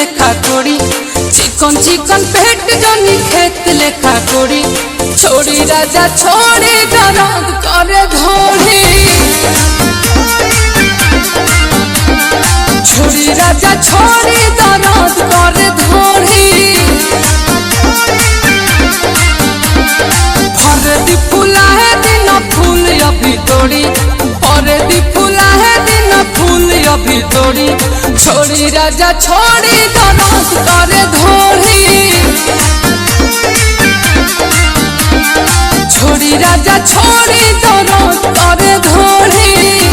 लेखा कोड़ी चिकन चिकन पेट जनी खेत लेखा कोड़ी छोड़ी राजा छोड़ी दर्द करे घोड़ी छोड़ी राजा छोड़ी दर्द करे घोड़ी फरदी फूला है दिन फूल अभी तोड़ी फरदी फूला है दिन फूल अभी तोड़ी छोड़ी राजा छोड़ी दर्द करे घोड़ी छोड़ी राजा छोड़ी दर्द करे घोड़ी।